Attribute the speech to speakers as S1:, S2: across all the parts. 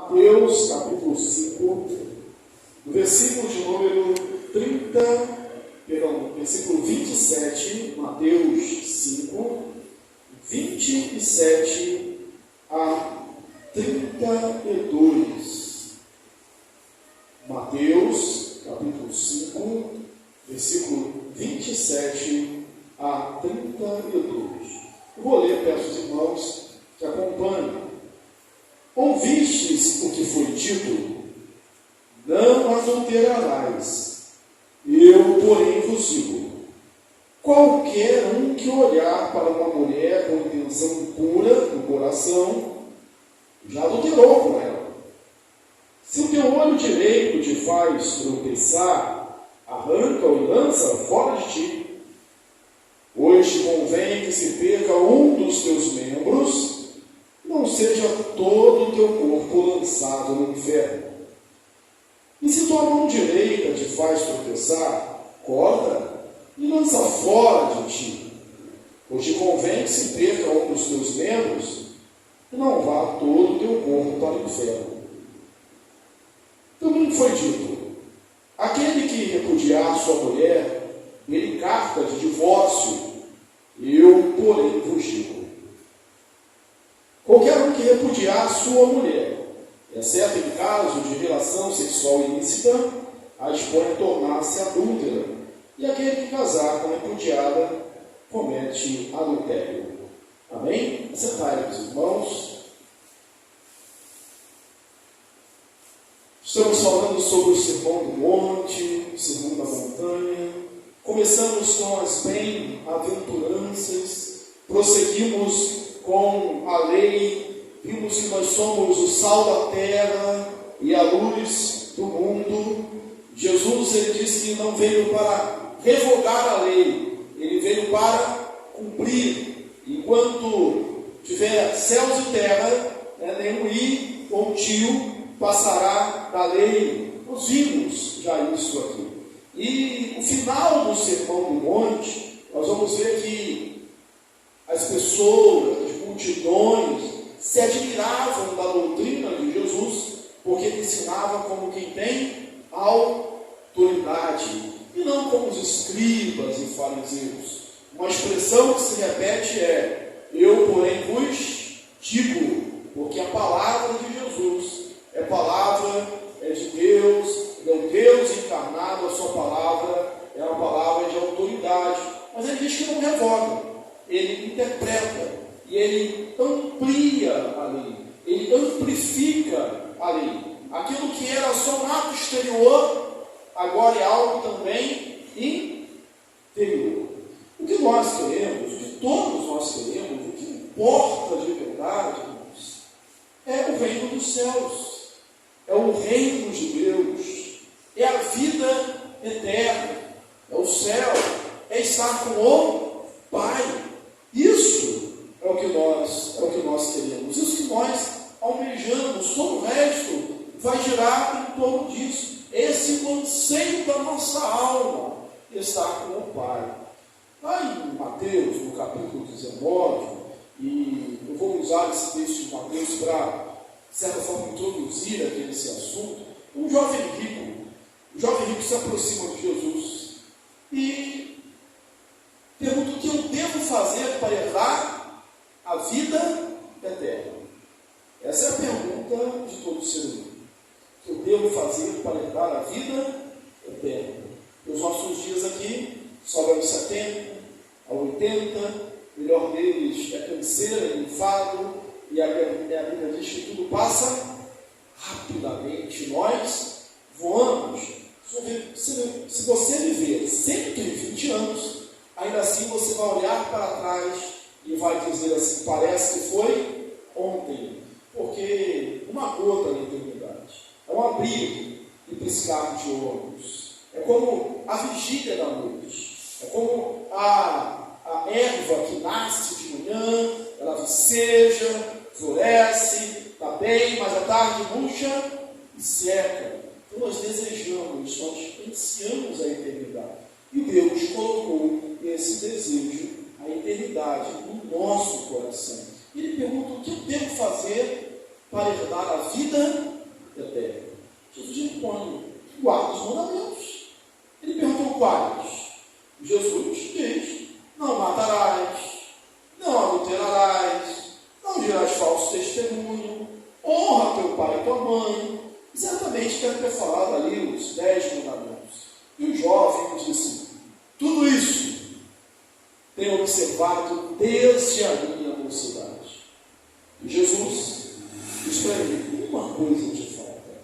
S1: Mateus, capítulo 5, no versículo de número 27, Mateus 5, 27 a 32. Mateus, capítulo 5, versículo 27 a 32. Eu vou ler, peço aos irmãos que acompanhem. Ouvistes o que foi dito? Não adulterarás. Eu, porém, vos digo: qualquer um que olhar para uma mulher com intenção impura no coração, já adulterou com ela. Se o teu olho direito te faz tropeçar, arranca-o e lança fora de ti. Hoje convém que se perca um dos teus membros, não seja todo o teu corpo lançado no inferno. E se tua mão direita te faz tropeçar, corta e lança fora de ti. Hoje convém que se perca um dos teus membros, e não vá todo o teu corpo para o inferno. Também foi dito: aquele que repudiar sua mulher, ele carta de divórcio. Eu, porém, vos digo: qualquer um que repudiar sua mulher, exceto em caso de relação sexual ilícita, a expõe a tornar-se adúltera, e aquele que casar com a repudiada comete adultério. Amém? Sentai-vos, irmãos. Estamos falando sobre o Sermão do Monte, o Sermão da Montanha. Começamos com as bem-aventuranças, prosseguimos com a lei, vimos que nós somos o sal da terra e a luz do mundo. Jesus, ele disse que não veio para revogar a lei, ele veio para cumprir. Enquanto tiver céus e terra, nenhum i ou tio passará da lei. Nós vimos já isso aqui. E o final do Sermão do Monte, nós vamos ver que as pessoas, as multidões, se admiravam da doutrina de Jesus, porque ele ensinava como quem tem autoridade, e não como os escribas e fariseus. Uma expressão que se repete é: eu, porém, vos digo, porque a palavra de Jesus é palavra de Deus, é o Deus encarnado, a sua palavra é uma palavra de autoridade. Mas ele diz que não revoga, ele interpreta, e ele amplia a lei, ele amplifica a lei. Aquilo que era só um ato exterior, agora é algo também interior. O que nós queremos, o que todos nós queremos, o que importa de verdade, irmãos, é o reino dos céus, é o reino de Deus, é a vida eterna, é o céu, é estar com o Pai. Isso é o que nós queremos, isso que nós almejamos. Todo o resto vai girar em torno disso. Esse é o anseio da nossa alma, estar com o Pai. Lá em Mateus, no capítulo 19, e eu vou usar esse texto de Mateus para, de certa forma, introduzir aqui esse assunto. Um jovem rico se aproxima de Jesus e pergunta: o que eu devo fazer para herdar a vida eterna? Essa é a pergunta de todo ser humano. O que eu devo fazer para herdar a vida eterna? Nos nossos dias aqui, sobe aos 70, a 80, o melhor deles é canseira, é enfado, e a Bíblia diz que tudo passa rapidamente. Nós voamos. Se você viver 120 anos, ainda assim você vai olhar para trás e vai dizer assim: parece que foi ontem, porque uma gota na eternidade é um abrir e piscar de olhos, é como a vigília da noite, é como a erva que nasce de manhã, ela viceja, floresce, está bem, mas à tarde murcha e seca. Então nós desejamos, nós ansiamos a eternidade. E Deus colocou esse desejo, a eternidade, no nosso coração. Ele pergunta: o que eu devo fazer para herdar a vida eterno. Jesus responde: guarda os mandamentos. Ele perguntou quais? Jesus diz: não matarás, não adulterarás, não dirás falso testemunho, honra teu pai e tua mãe. Certamente deve ter falado ali os 10 mandamentos. E o jovem disse: tudo isso tenho observado desde a minha mocidade. E Jesus diz para ele: uma coisa te falta.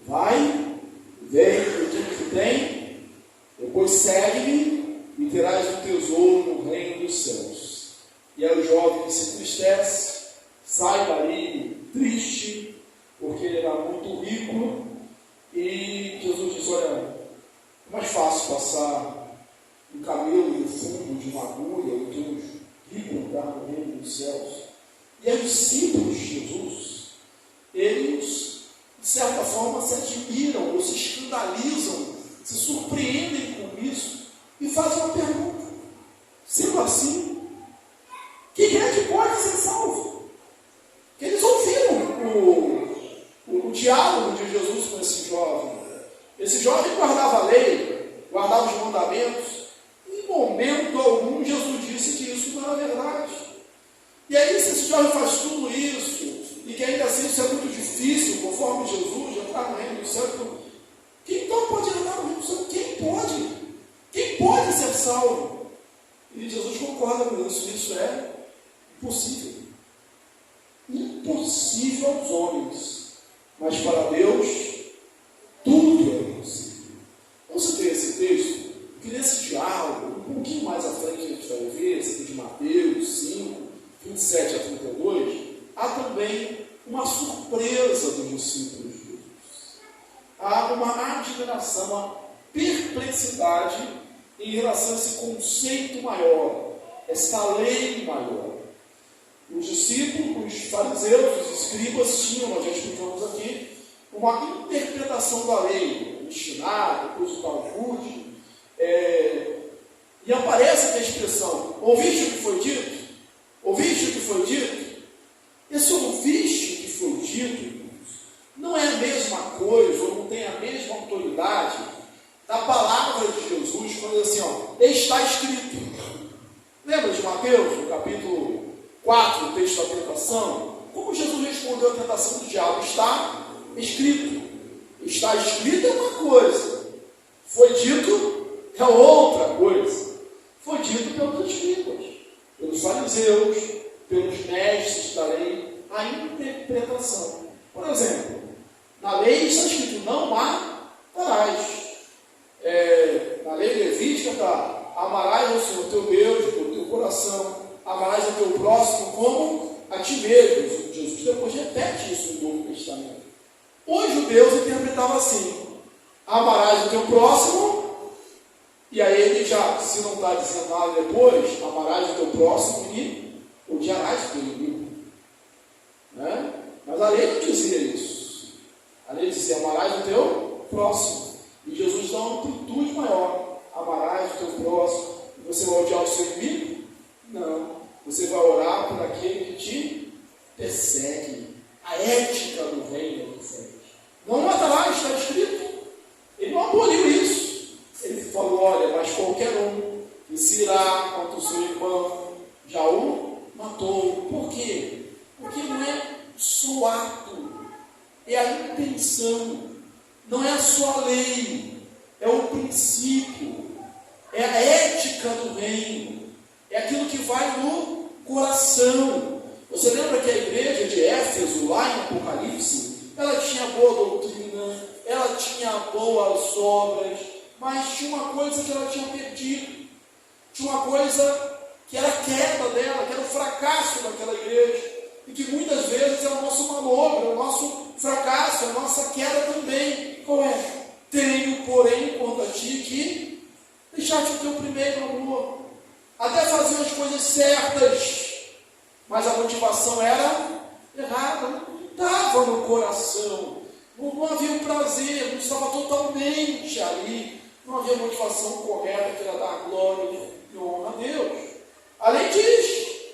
S1: Vai, vende tudo que tem, depois segue-me e terás um tesouro no reino dos céus. E aí o jovem se entristece, sai dali triste, porque ele era muito rico, e Jesus diz: olha, é mais fácil passar um camelo no fundo de uma agulha do que um rico entrar no reino dos céus. E aí os discípulos de Jesus, eles, de certa forma, se admiram, ou se escandalizam, se surpreendem com isso, e fazem uma pergunta: sendo assim, quem é que pode ser salvo? Que eles ouviram o diálogo de Jesus com esse jovem. Esse jovem guardava a lei, guardava os mandamentos. Em momento algum, Jesus disse que isso não era verdade. E aí, se esse jovem faz tudo isso, e que ainda assim isso é muito difícil, conforme Jesus, entrar no reino do céu, quem então pode entrar no reino do céu? Quem pode? Quem pode ser salvo? E Jesus concorda com isso. Isso é impossível. Impossível aos homens, mas para Deus tudo é possível. Vamos ter esse texto, que nesse diálogo, um pouquinho mais à frente a gente vai ver, esse aqui de Mateus 5, 27 a 32, há também uma surpresa dos discípulos de Jesus. Há uma admiração, uma perplexidade em relação a esse conceito maior, essa lei maior. Os discípulos, os fariseus, os escribas tinham, nós já explicamos aqui, uma interpretação da lei, o Mishnah, depois o Talmud, e aparece aqui a expressão: ouviste o que foi dito? Ouviste o que foi dito? Esse ouviste o que foi dito não é a mesma coisa, ou não tem a mesma autoridade da palavra de Jesus, quando diz assim, ó, está escrito. Lembra de Mateus, no capítulo 4, o texto da tentação? Como Jesus respondeu à tentação do diabo? Está escrito. Está escrito é uma coisa, foi dito é outra coisa. Foi dito pelos escribas, pelos fariseus, pelos mestres da lei, a interpretação. Por exemplo, na lei está escrito: não matarás. Na lei levítica está: amarás ao Senhor teu Deus de todo o teu coração, amarás ao teu próximo como a ti mesmo. Jesus depois repete isso no Novo Testamento. Os judeus interpretavam assim: amarás o teu próximo. E aí ele já, se não está dizendo nada depois, amarás o teu próximo e odiarás o teu inimigo. Né? Mas a lei não dizia isso. A lei dizia: amarás o teu próximo. E Jesus dá uma amplitude maior: amarás o teu próximo. E você vai odiar o seu inimigo? Não. Você vai orar por aquele que te persegue. A ética do reino é diferente. Não matarás, está escrito. Ele não aboliu isso. Ele falou: olha, mas qualquer um que se irá contra o seu irmão já o matou. Por quê? Porque não é só o ato, é a intenção, não é a sua lei, é o princípio, é a ética do reino, é aquilo que vai no coração. Você lembra que a igreja de Éfeso, lá em Apocalipse, ela tinha boa doutrina, ela tinha boas obras, mas tinha uma coisa que ela tinha perdido, tinha uma coisa que era a queda dela, que era o fracasso daquela igreja, e que muitas vezes é o nosso malogro, é o nosso fracasso, é a nossa queda também. Qual é? Tenho, porém, contra ti que deixar-te o teu primeiro amor, até fazer as coisas certas, mas a motivação era errada, não estava no coração, não havia um prazer, não estava totalmente ali. Não havia motivação correta, que era dar glória e honra a Deus. Além disso,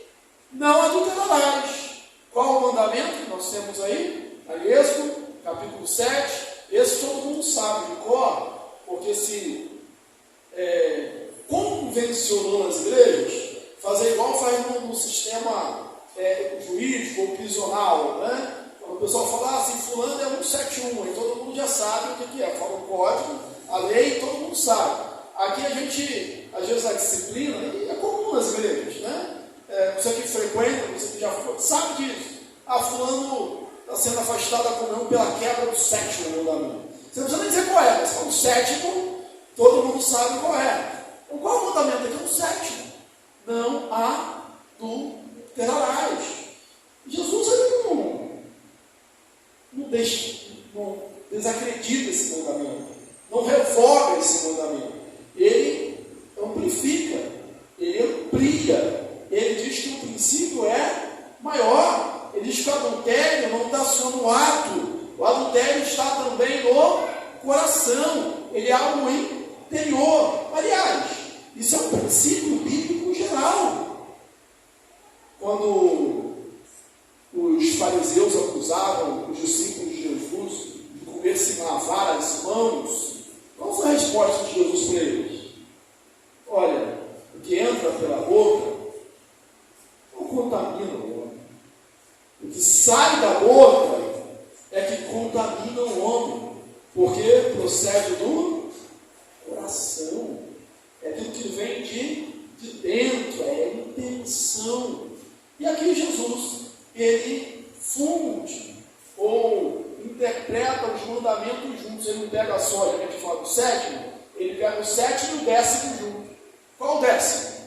S1: não adulterarás. Qual o mandamento que nós temos aí? Êxodo, capítulo 7, esse todo mundo sabe de cor, porque se convencionou nas igrejas, fazer igual faz no sistema jurídico ou prisional, né? Quando o pessoal fala assim, fulano é 171, aí todo mundo já sabe o que é, fala o código, a lei, todo mundo sabe. Aqui a gente, às vezes a disciplina, e é comum nas igrejas, né? Você que frequenta, você que já foi, sabe disso. Fulano está sendo afastado da comunhão pela quebra do 7º mandamento. Você não precisa nem dizer qual é, mas fala o 7º, todo mundo sabe qual é. Então, qual é o mandamento aqui? É o 7º. Não adulterarás. Jesus não desacredita esse mandamento, não revoga esse mandamento. Ele amplifica, ele amplia, ele diz que o princípio é maior. Ele diz que o adultério não está só no ato, o adultério está também no coração, ele é algo interior. Aliás, isso é um princípio bíblico geral. Quando os fariseus acusavam os discípulos de Jesus de comer sem lavar as mãos, qual foi a resposta de Jesus para eles? Olha, o que entra pela boca não contamina o homem. O que sai da boca é que contamina o homem, porque procede do coração. É aquilo que vem de dentro, é a intenção. E aqui Jesus, ele funde ou interpreta os mandamentos juntos. Ele não pega só, a gente fala do 7º, ele pega o 7º e o 10º junto. Qual o 10º?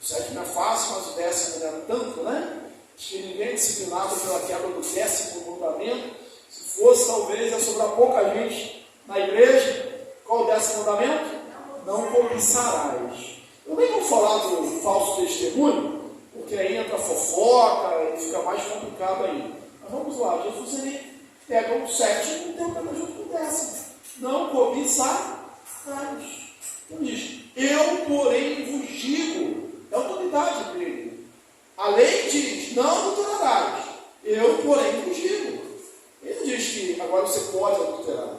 S1: O 7º é fácil, mas o 10º não é tanto, né? Acho que ninguém é disciplinado pela quebra do 10º mandamento. Se fosse, talvez, ia sobrar pouca gente na igreja. Qual o 10º mandamento? Não cobiçarás. Eu nem vou falar do falso testemunho, porque aí entra fofoca e fica mais complicado ainda. Mas vamos lá, Jesus ele pega o 7º e interpreta junto com o 10º. Não cobiçarás. Então diz, eu porém vos digo, é autoridade dele. A lei diz, não adulterarás. Eu porém vos digo. Ele diz que agora você pode adulterar.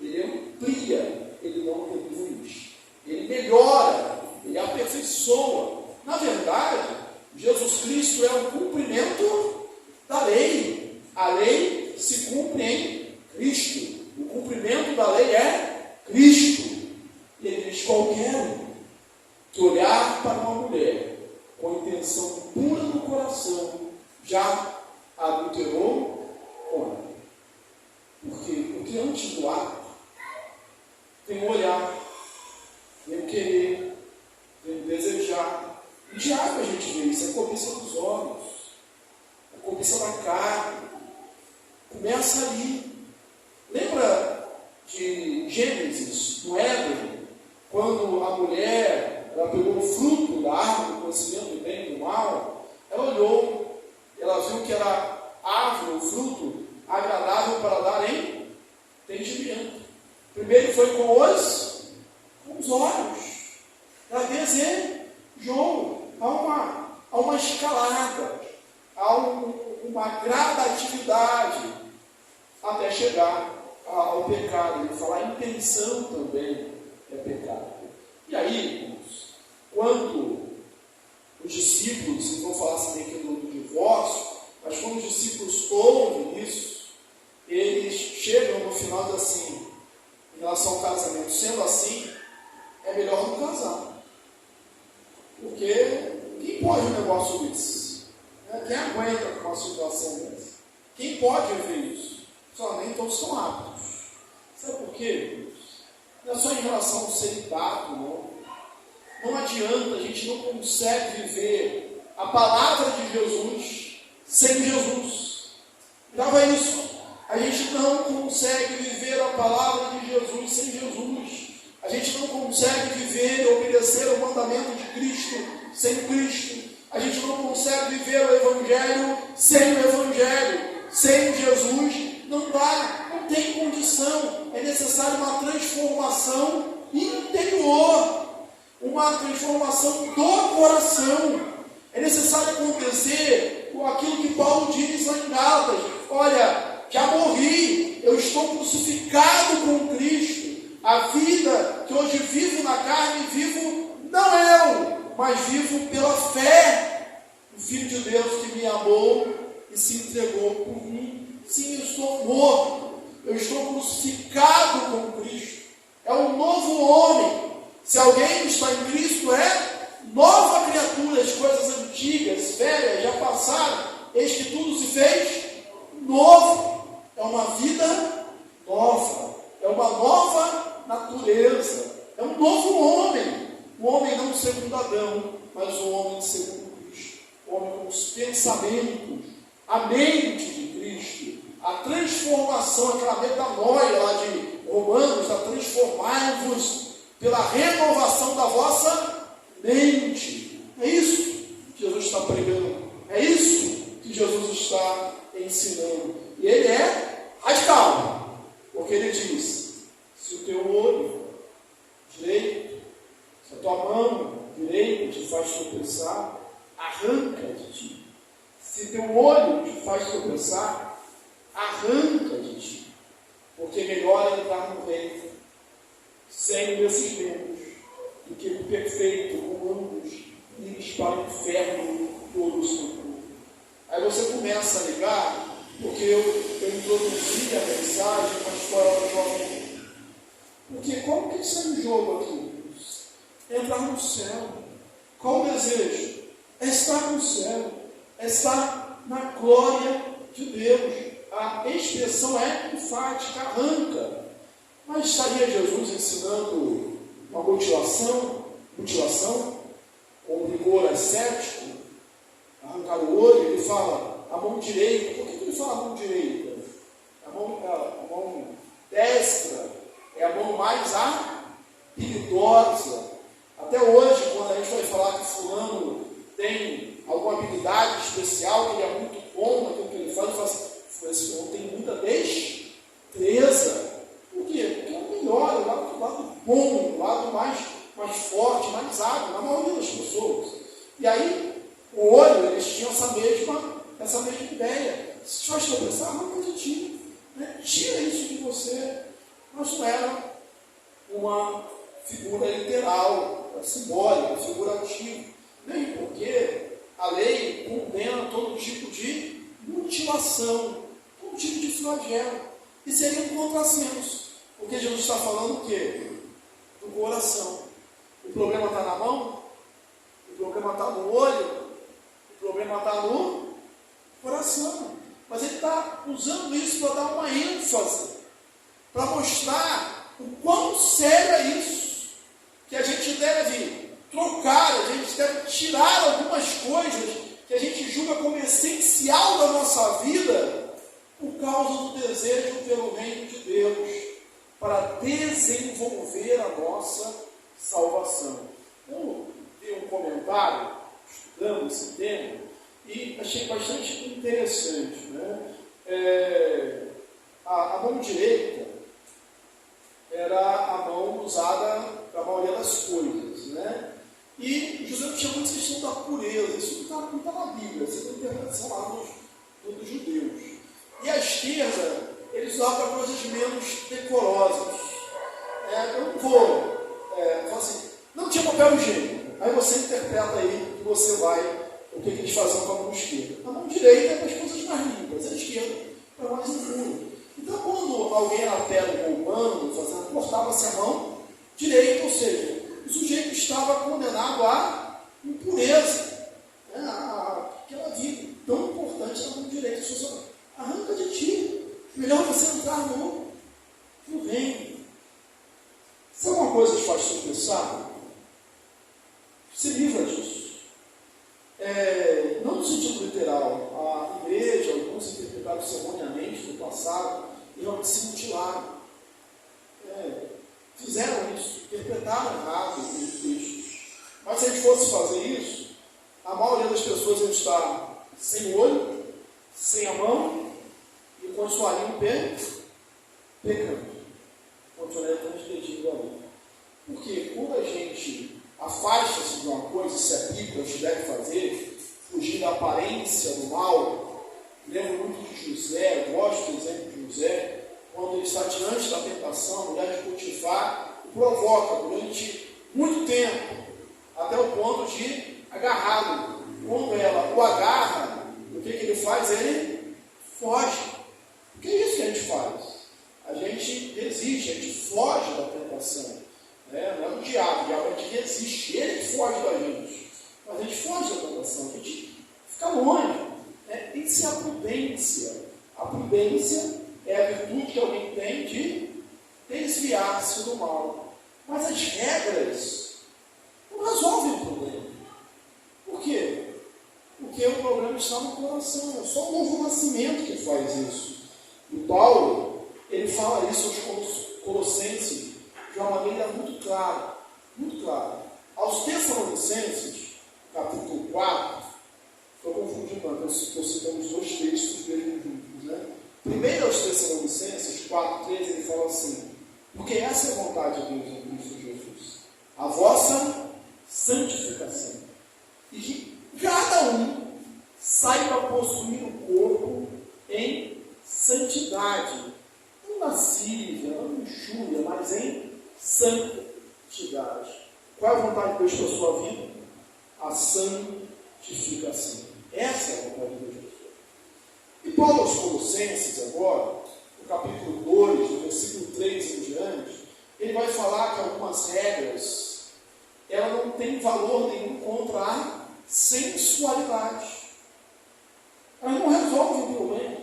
S1: Ele amplia, ele não reduz. Ele melhora, ele aperfeiçoa. Na verdade, Jesus Cristo é o cumprimento da lei. A lei se cumpre em Cristo. O cumprimento da lei é Cristo. E ele diz, qualquer um que olhar para uma mulher com intenção pura no coração, já adulterou com ela. Por quê? Porque antes do ato, tem o olhar, tem o querer, tem o desejar. E de água a gente vê isso, é a cobiça dos olhos, a cobiça da carne. Começa ali. Lembra de Gênesis, no Éden, quando a mulher ela pegou o fruto da árvore do conhecimento do bem e do mal, ela olhou, ela viu que era árvore, o fruto, agradável para dar entendimento. Primeiro foi com os olhos. Ela desejou. Há uma escalada, há uma gradatividade até chegar ao pecado. Ele fala, a intenção também é pecado. E aí, irmãos, quando os discípulos, não vou falar assim aqui do divórcio, mas quando os discípulos ouvem isso, eles chegam no final e dizem assim, em relação ao casamento, sendo assim, é melhor não casar. Porque quem pode um negócio desse? Quem aguenta com uma situação dessa? Quem pode ver isso? Só nem todos são aptos. Sabe por quê? Não é só em relação ao celibato, não. Não adianta, a gente não consegue viver a palavra de Jesus sem Jesus. Grava isso. A gente não consegue viver a palavra de Jesus sem Jesus. A gente não consegue viver e obedecer o mandamento de Cristo sem Cristo. A gente não consegue viver o Evangelho sem o Evangelho. Sem Jesus não dá, não tem condição. É necessário uma transformação interior, uma transformação do coração. É necessário acontecer aquilo que Paulo diz lá em Gálatas. Olha, já morri, eu estou A vida que hoje vivo na carne, vivo não eu, mas vivo pela fé no Filho de Deus que me amou e se entregou por mim. Sim, eu estou morto, eu estou crucificado com Cristo. É um novo homem. Se alguém está em Cristo, é nova criatura. As coisas antigas, velhas, já passaram. Eis que tudo se fez novo. É uma vida nova. É uma nova natureza. É um novo homem. Um homem não segundo Adão, mas um homem segundo Cristo. Um homem com os pensamentos, a mente de Cristo, a transformação, aquela metanoia lá de Romanos, a transformar-vos pela renovação da vossa mente. É isso que Jesus está pregando. É isso que Jesus está ensinando. E ele é radical, porque ele diz: se o teu olho direito, se a tua mão direita te faz tropeçar, arranca de ti. Se teu olho te faz tropeçar, arranca de ti. Porque melhor é entrar no reino sem desses membros do que o perfeito com ambos ires para o inferno todo o seu corpo. Aí você começa a ligar, porque eu introduzi a mensagem com a história do jovem. Porque como que isso é um jogo aqui? É entrar no céu. Qual o desejo? É estar no céu. É estar na glória de Deus. A expressão é enfática, arranca. Mas estaria Jesus ensinando uma mutilação, com rigor ascético, arrancar o olho? Ele fala a mão direita. Por que ele fala a mão direita? A mão destra é a mão mais habilidosa. Até hoje, quando a gente vai falar que fulano tem alguma habilidade especial, que ele é muito bom naquilo que ele faz, ele fala assim: esse fulano tem muita destreza. Por quê? Porque é o melhor, o lado bom, o lado mais forte, mais hábil, na maioria das pessoas. E aí, o olho, eles tinham essa mesma ideia. Se te faz tropeçar, arranca de ti. Né? Tira isso de você. Mas não era uma figura literal, simbólica, figurativa. Nem porque a lei condena todo tipo de mutilação, todo tipo de flagelo. E seria um contrassenso. Porque Jesus está falando o quê? Do coração. O problema está na mão? O problema está no olho? O problema está no coração. Mas ele está usando isso para dar uma ênfase, para mostrar o quão sério é isso, que a gente deve trocar, a gente deve tirar algumas coisas que a gente julga como essencial da nossa vida, por causa do desejo pelo reino de Deus, para desenvolver a nossa salvação. Eu vi um comentário estudando esse tema e achei bastante interessante. Né? A mão direita era a mão usada para a maioria das coisas. Né? E José tinha muita questão da pureza. Isso não está na Bíblia, isso é uma interpretação lá dos judeus. E a esquerda, eles usavam para coisas menos decorosas. Eu não vou falar assim, não tinha papel higiênico. Aí você interpreta aí que você vai, o que eles faziam com a mão esquerda. A mão direita é para as coisas mais limpas, a esquerda para mais impuro. Então, quando alguém era pego roubando, cortava-se a mão direita, ou seja, o sujeito estava condenado à impureza, aquela vida tão importante da mão direita. Arranca de ti, melhor você entrar no reino. Se alguma coisa te faz tropeçar, se livra disso. Não no sentido literal. A igreja, alguns interpretaram isso erroneamente no passado, e realmente se mutilaram. Fizeram isso, interpretaram errado os textos. Mas se a gente fosse fazer isso, a maioria das pessoas ia estar sem olho, sem a mão, e continuariam pecando. Continuariam transgredindo a lei. Porque quando a gente afasta-se de uma coisa, se é bíblico, a gente deve fazer, fugir da aparência do mal. Lembro muito de José, eu gosto do exemplo de José, quando ele está diante da tentação, a mulher de Potifar o provoca durante muito tempo, até o ponto de agarrá-lo. Quando ela o agarra, o que ele faz? Ele foge. O que é isso que a gente faz? A gente resiste, a gente foge da tentação. Não é o diabo a gente resiste, ele que foge da gente. Mas a gente foge da tentação, a gente fica longe. Isso é a prudência. A prudência é a virtude que alguém tem de desviar-se do mal. Mas as regras não resolvem o problema. Por quê? Porque o problema está no coração. É só o novo nascimento que faz isso. E Paulo, ele fala isso aos Colossenses de uma maneira muito clara. Muito clara. Aos Tessalonicenses, capítulo 4, estou confundindo, estou citando os dois textos mesmo juntos, né? Primeiro aos Tessalonicenses 4:13, ele fala assim: porque essa é a vontade de Deus em Cristo Jesus, a vossa santificação, e que cada um saiba possuir o corpo em santidade, não lascívia, não luxúria, mas em santidade. Qual é a vontade de Deus para a sua vida? A santificação. Essa é a vontade de Deus. E Paulo aos Colossenses agora, no capítulo 2, no versículo 3 em diante, ele vai falar que algumas regras, ela não tem valor nenhum contra a sensualidade. Elas não resolvem o problema.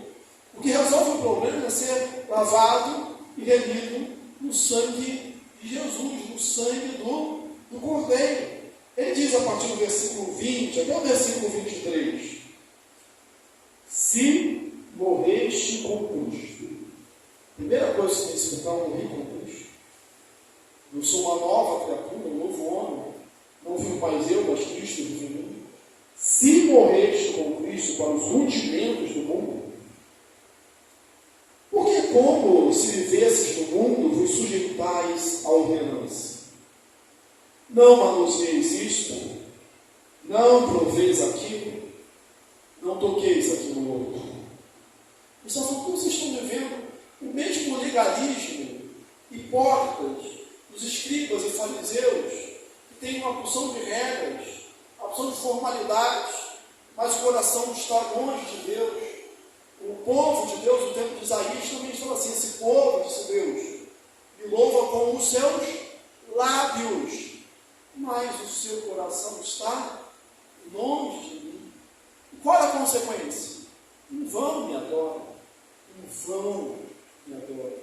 S1: O que resolve o problema é ser lavado e remido no sangue de Jesus, no sangue do Cordeiro. Ele diz a partir do versículo 20 até o versículo 23: se morreste com Cristo. Primeira coisa que você tem que explicar: morrer com Cristo. Eu sou uma nova criatura, um novo homem. Não vivo mais eu, mas Cristo vive em mim. Se morreste com Cristo para os rudimentos do mundo, porque como se vivesses no mundo, vos sujeitais à ordenança. Não manuseis isto, não proveis aquilo, não toqueis aquilo outro. Isso é porque vocês estão vivendo o mesmo legalismo hipócritas dos escribas e fariseus, que têm uma porção de regras, uma porção de formalidades, mas o coração está longe de Deus. O povo de Deus, no tempo de Isaías, também fala assim: esse povo, disse Deus, me louva com os seus lábios, mas o seu coração está longe de mim. E qual é a consequência? Em vão me adora, em vão me adora.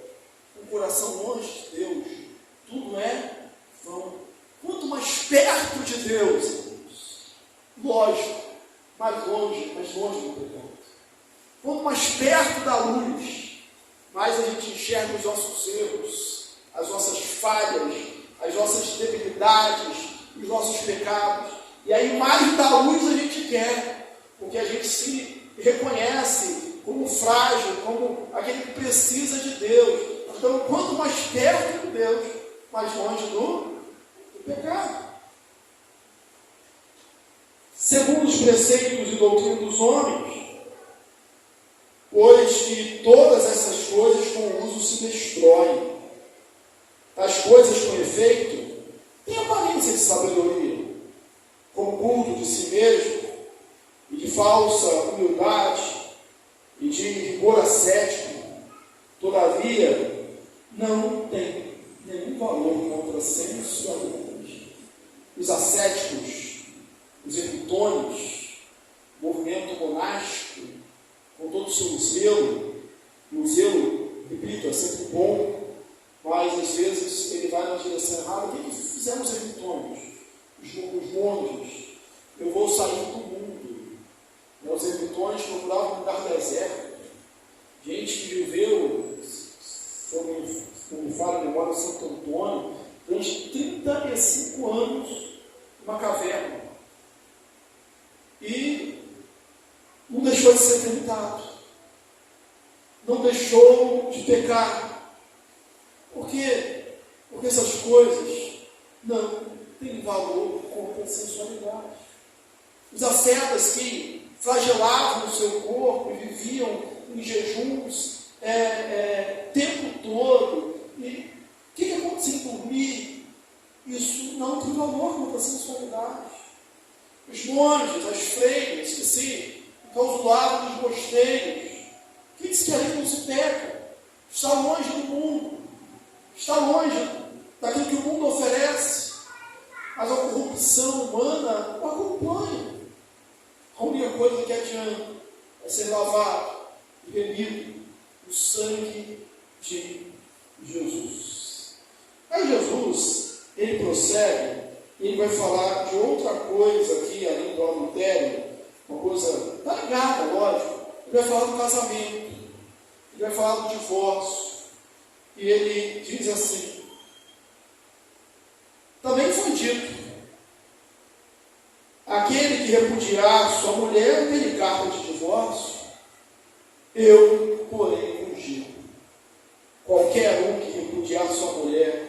S1: Um coração longe de Deus, tudo é vão. Quanto mais perto de Deus, lógico, mais longe do pecado. Quanto mais perto da luz, mais a gente enxerga os nossos erros, as nossas falhas, as nossas debilidades, os nossos pecados. E aí mais da luz a gente quer, porque a gente se reconhece como frágil, como aquele que precisa de Deus. Então, quanto mais perto de Deus, mais longe do pecado. Segundo os preceitos e doutrina dos homens, pois que todas essas coisas com o uso se destroem. As coisas com efeito têm aparência de sabedoria, como culto de si mesmo, e de falsa humildade, e de rigor ascético. Todavia, não tem nenhum valor contra a sensualidade. Os ascéticos, os ermitões, o movimento monástico, com todo o seu zelo, e o zelo, repito, é sempre bom, mas às vezes ele vai na direção errada. O que fizeram os ermitões? Os monges? Eu vou sair do mundo. Os ermitões procuravam um lugar deserto. Gente que viveu, se eu não me falo a memória, Santo Antônio, durante 35 anos numa caverna. E não deixou de ser tentado, não deixou de pecar. Por quê? Porque essas coisas não têm valor contra a sensualidade. Os ascetas que flagelavam o seu corpo e viviam em jejuns tempo festejos, fixe que ali não se peca, está longe do mundo, está longe daquilo que o mundo oferece, mas a corrupção humana o acompanha. A única coisa que adianta é ser lavado e remido no sangue de Jesus. Aí Jesus, ele prossegue, e ele vai falar de outra coisa aqui, além do adultério, uma coisa, está ligada, lógico. Ele vai falar do casamento, ele vai falar do divórcio, e ele diz assim: também foi dito, aquele que repudiar sua mulher tem carta de divórcio, eu, porém, vos digo, qualquer um que repudiar sua mulher,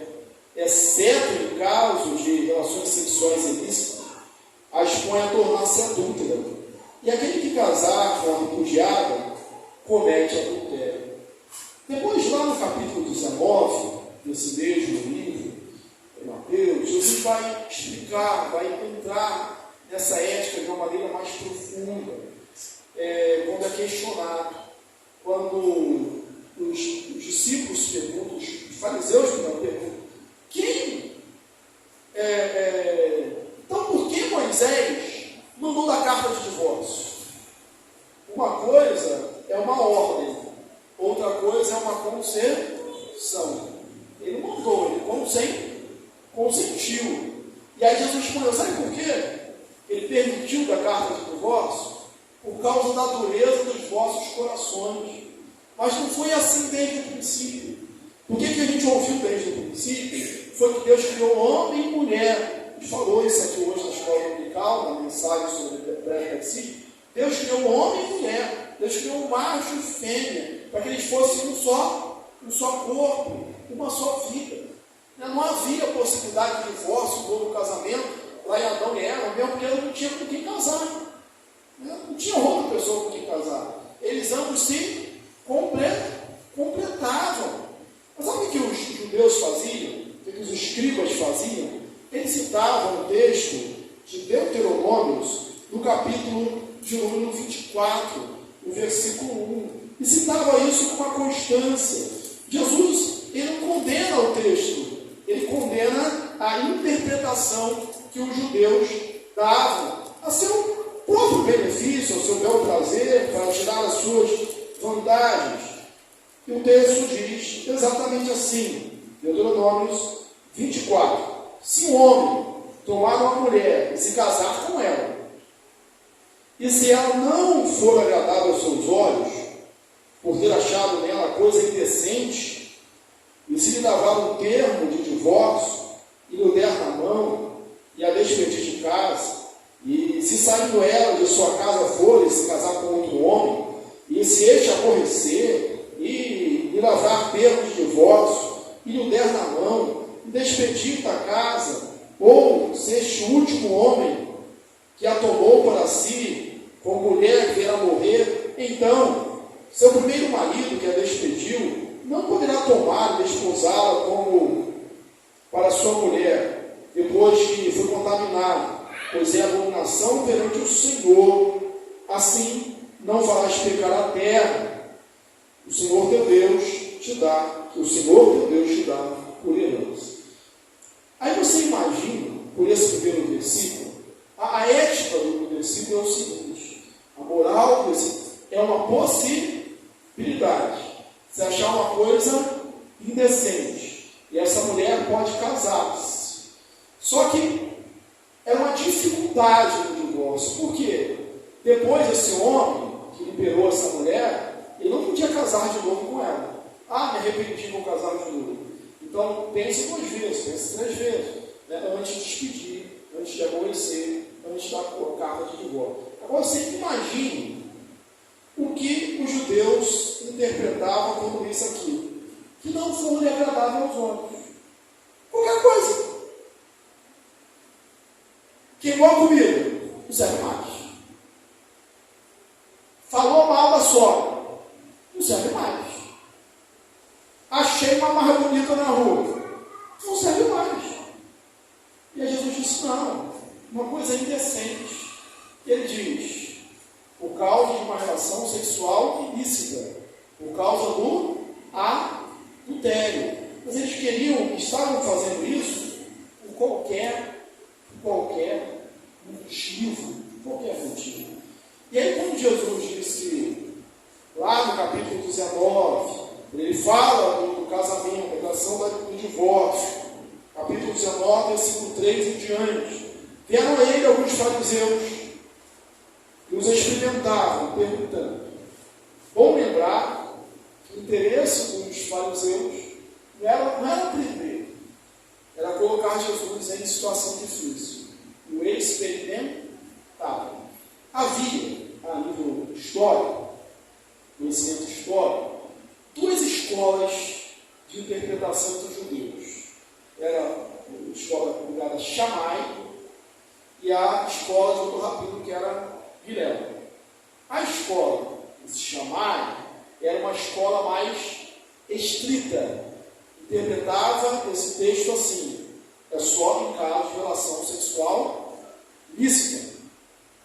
S1: exceto em caso de relações sexuais ilícitas, a expõe a tornar-se adúltera. E aquele que casar com a repudiada, comete adultério. Depois, lá no capítulo 19, desse mesmo livro, de Mateus, Jesus vai explicar, vai entrar nessa ética de uma maneira mais profunda, quando é questionado, quando os discípulos perguntam, os fariseus perguntam, então por que Moisés mandou dar carta de divórcio? Uma coisa é uma ordem, outra coisa é uma concessão. Ele não mandou, ele consentiu. E aí Jesus respondeu: sabe por quê? Ele permitiu dar carta de divórcio por causa da dureza dos vossos corações. Mas não foi assim desde o princípio. Por que a gente ouviu desde o princípio? Foi que Deus criou homem e mulher. A gente falou isso aqui hoje na escola dominical, na mensagem sobre pré-catecismo. Deus criou homem e mulher. Deus criou macho e fêmea, para que eles fossem um só corpo, uma só vida. Não havia possibilidade de divórcio, novo casamento, lá em Adão e Eva, mesmo porque eles não tinham com quem casar. Não tinha outra pessoa com quem casar. Eles ambos se completavam. Mas sabe o que os judeus faziam? O que os escribas faziam? Eles citavam o texto de Deuteronômios, no capítulo de número 24, no versículo 1. E citava isso com uma constância. Jesus, ele não condena o texto, ele condena a interpretação que os judeus davam a seu próprio benefício, ao seu bel prazer, para tirar as suas vantagens. E o texto diz exatamente assim, Deuteronômios 24: se um homem tomar uma mulher e se casar com ela, e se ela não for agradável aos seus olhos, por ter achado nela coisa indecente, e se lhe lavar um termo de divórcio, e lhe der na mão, e a despedir de casa, e se saindo ela de sua casa for e se casar com outro homem, e se este aborrecer, e lavrar termo de divórcio, e lhe der na mão, e despedir da casa, ou se este último homem que a tomou para si, com mulher que irá morrer, então seu primeiro marido que a despediu não poderá tomar e desposá-la como para sua mulher, depois que foi contaminado, pois é abominação perante o Senhor. Assim não farás pecar a terra. O Senhor teu Deus te dá, que o Senhor teu Deus te dá por herança. Aí você imagina, por esse primeiro versículo, a ética do versículo é o seguinte: a moral do versículo é uma possibilidade. Se achar uma coisa indecente, e essa mulher pode casar-se. Só que é uma dificuldade no divórcio. Por quê? Depois esse homem que liberou essa mulher, ele não podia casar de novo com ela. Me arrependi, vou casar de novo. Então pense 2 vezes, pense 3 vezes, né? Antes de despedir, antes de aborrecer, antes de dar a carta de divórcio. Agora você imagine o que os judeus interpretavam quando isso aqui, que não foi agradável aos olhos. Qualquer coisa. Queimou a comida, não serve mais. Falou mal da sogra, não serve mais. Achei uma mais bonita na rua, não serve mais. E aí Jesus disse: não, uma coisa indecente. Ele diz: por causa de uma relação sexual ilícita, por causa do adultério. Mas eles estavam fazendo isso por qualquer motivo. E aí, quando Jesus disse, lá no capítulo 19, ele fala do casamento, da questão do divórcio, capítulo 19, versículo 3 em diante, vieram a ele alguns fariseus que os experimentavam, perguntando. Bom lembrar que o interesse dos fariseus não era aprender, era colocar Jesus em situação difícil. E o experimentava. Havia, a nível histórico, conhecimento histórico, duas escolas de interpretação dos judeus. Era a escola ligada a Shammai e a escola do rabino, que era Hillel. A escola de Shammai era uma escola mais estrita. Interpretava esse texto assim: é só em caso de relação sexual lícita.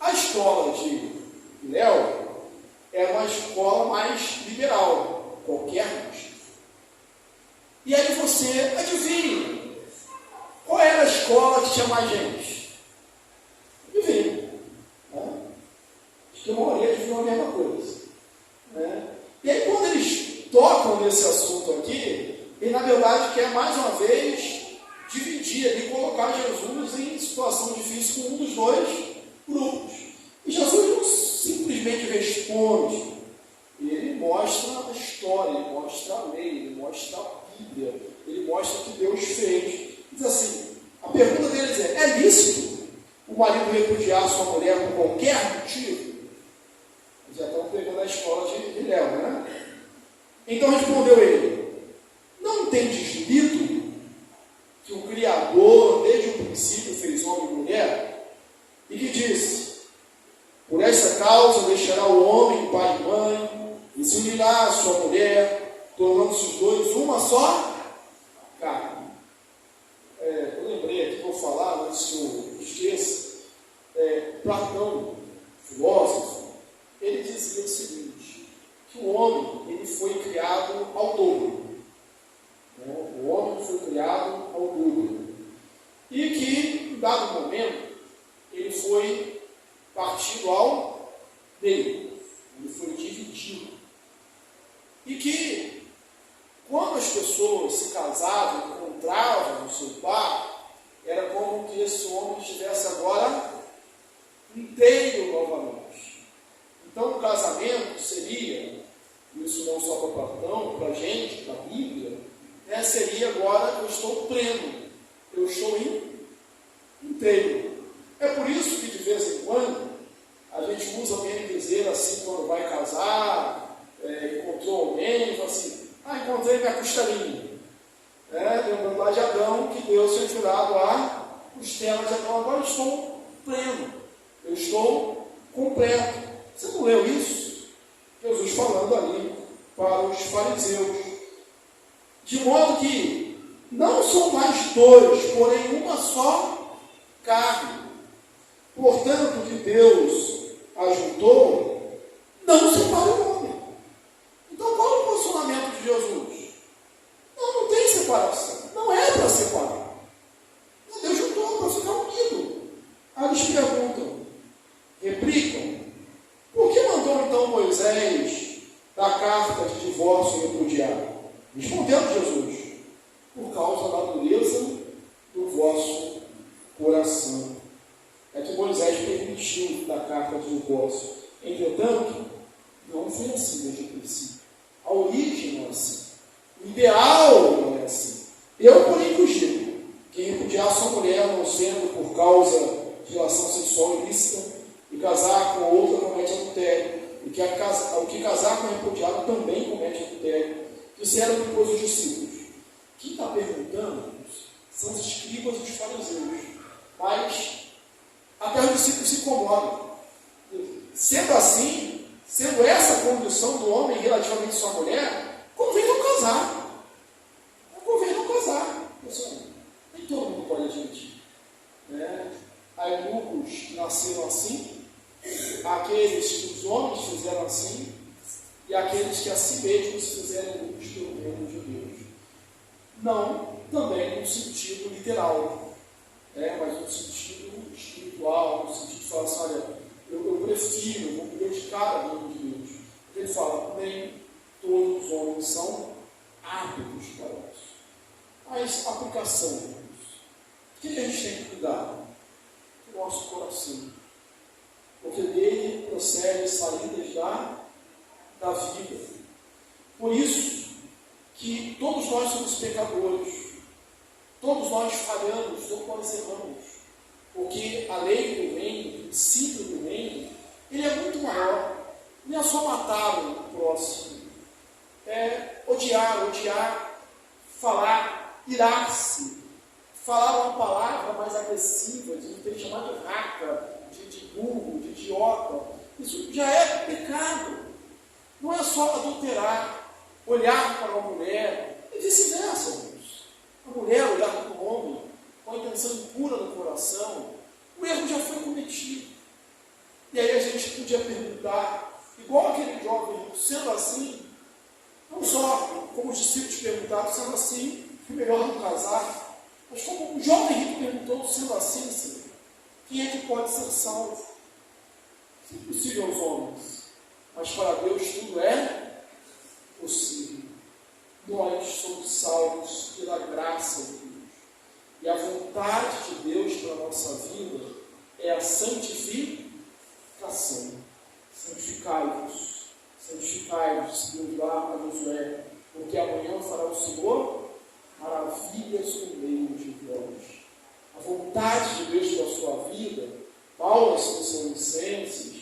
S1: A escola de Hillel é uma escola mais liberal, qualquer motivo. E aí você adivinha qual era a escola que tinha mais gente? Adivinha. Acho que a maioria adivinhou a mesma coisa. E aí quando eles tocam nesse assunto aqui, ele na verdade quer mais uma vez dividir ali, colocar Jesus em situação difícil com um dos dois grupos. E Jesus não simplesmente responde, ele mostra a história, ele mostra a lei, ele mostra a Bíblia, ele mostra o que Deus fez. Diz assim, a pergunta deles é lícito o marido repudiar sua mulher por qualquer motivo? Já estão pegando a escola de Hillel, né? Então respondeu ele, não tendes lido que o Criador, desde o princípio, fez homem e mulher? E que disse, por essa causa deixará o homem pai e mãe, e se unirá a sua mulher, tornando-se os dois uma só carne. Eu lembrei aqui, vou falar, antes que eu esqueça, Platão, filósofo, ele dizia o seguinte, que o homem ele foi criado ao dobro. O homem foi criado ao dobro. E que, em dado momento, ele foi partido ao meio. Ele foi dividido. E que, quando as pessoas se casavam, encontravam o seu par, era como que esse homem estivesse agora inteiro novamente. Então, o casamento seria, isso não só para Platão, para a gente, para a Bíblia, seria agora, eu estou pleno, eu estou inteiro. É por isso que de vez em quando a gente usa bem dizer assim, quando vai casar, encontrou alguém, fala assim, encontrei minha costelinha. Lembrando lá de Adão, que Deus tinha jurado a costela de Adão, agora eu estou pleno, eu estou completo. Você não leu isso? Jesus falando ali para os fariseus. De modo que não são mais dois, porém uma só carne. Portanto, o que Deus ajuntou, não separa o homem. Então, qual é o posicionamento de Jesus? Não tem separação. Não é para separar. Deus juntou para ficar unido. Aí eles perguntam, replicam, por que mandou então Moisés dar carta de divórcio e repudiar? Respondeu Jesus, por causa da dureza do vosso coração. É que Moisés permitiu dar carta de divórcio. Entretanto, não foi assim desde o princípio. A origem não é assim. O ideal não é assim. Eu, porém, vos digo, quem repudiar sua mulher, não sendo por causa de relação sexual ilícita, e casar com outra comete adultério. E o que casar com repudiado também comete adultério. Disseram depois os discípulos. Quem está perguntando são os escribas e os fariseus. Mas até os discípulos se incomodam. Sendo assim, sendo essa a condição do homem relativamente à sua mulher, convém não casar. Convém não casar. Pessoal, nem todo mundo pode admitir. Há eunucos que nasceram assim, aqueles que os homens fizeram assim, aqueles que a si mesmos se fizeram inimigos pelo reino de Deus. Não também no sentido literal, mas no sentido espiritual, no sentido de falar assim, olha, eu prefiro, vou me dedicar ao reino de Deus. Ele fala, nem todos os homens são hábitos para isso. Mas a aplicação, irmãos, o que a gente tem que cuidar? O nosso coração. Porque dele procede as saídas da vida. Por isso que todos nós somos pecadores. Todos nós falhamos, todos nós erramos. Porque a lei do reino, o princípio do reino, ele é muito maior. Não é só matar o próximo. É odiar, falar, irar-se, falar uma palavra mais agressiva, de ter chamado de raca, de burro, de idiota. Isso já é pecado. Não é só adulterar, olhar para uma mulher, e vice-versa, irmãos. A mulher olhar para o homem com a intenção impura no coração, o erro já foi cometido. E aí a gente podia perguntar, igual aquele jovem, sendo assim, não só como os discípulos perguntaram, sendo assim, é melhor não casar, mas como o jovem rico perguntou, sendo assim, Senhor, quem é que pode ser salvo? É impossível aos homens, mas para Deus tudo é possível. Nós somos salvos pela graça de Deus. E a vontade de Deus para a nossa vida é a santificação. Santificai-vos, Deus lá a Josué, porque amanhã fará o Senhor maravilhas no meio de vós. A vontade de Deus para a sua vida, Paulo, em Tessalonicenses,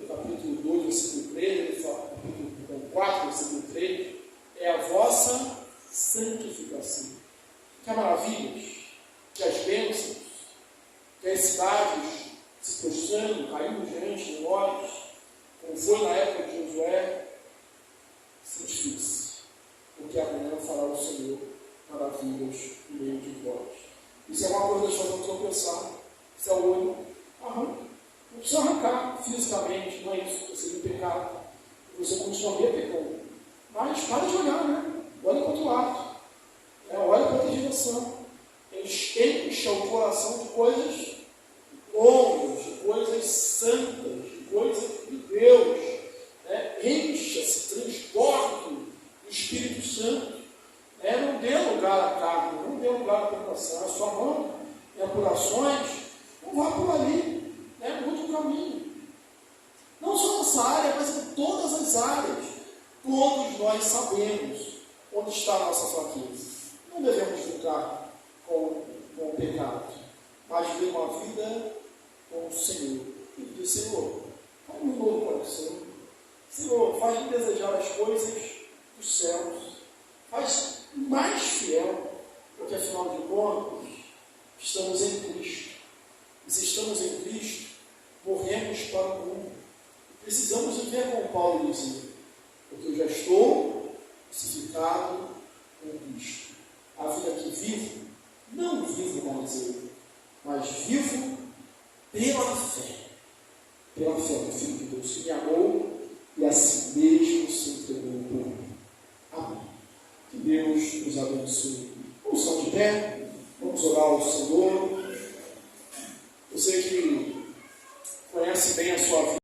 S1: capítulo 2, versículo 3, ele fala, capítulo 4, versículo 3, é a vossa santificação. Que maravilhas, que as bênçãos, que as cidades se prostrando, caindo diante de nós, como foi na época de Josué, santifique-se, porque amanhã fará o Senhor maravilhas no meio de vós. Isso é uma coisa que nós fazemos tropeçar. Isso é o olho, arranca. Não precisa arrancar fisicamente, não é isso. Você viu pecado, você continua pecando. Mas para de olhar, né? Olha para o outro lado. Olha para outra direção. Encha o coração de coisas boas, de coisas santas, de coisas de Deus. Encha-se, transborde do Espírito Santo. Não dê lugar à carne, não dê lugar à tentação. A sua mão em apurações, não vá por ali. Mude o caminho. Não só nessa área, mas em todas as áreas. Todos nós sabemos onde está a nossa fraqueza. Não devemos ficar com o pecado, mas viver uma vida com o Senhor. E dizer, Senhor, faz um novo coração. Senhor, faz-me desejar as coisas dos céus. Faz mais fiel, porque afinal de contas, estamos em Cristo. E se estamos em Cristo, morremos para o mundo. Precisamos viver como Paulo dizia, porque eu já estou crucificado com Cristo. A vida que vivo, não vivo mais eu, mas vivo pela fé. Pela fé do Filho de Deus que me amou e assim mesmo se entregou por mim. Amém. Que Deus nos abençoe. Vamos estar de pé, vamos orar ao Senhor. Você que conhece bem a sua vida,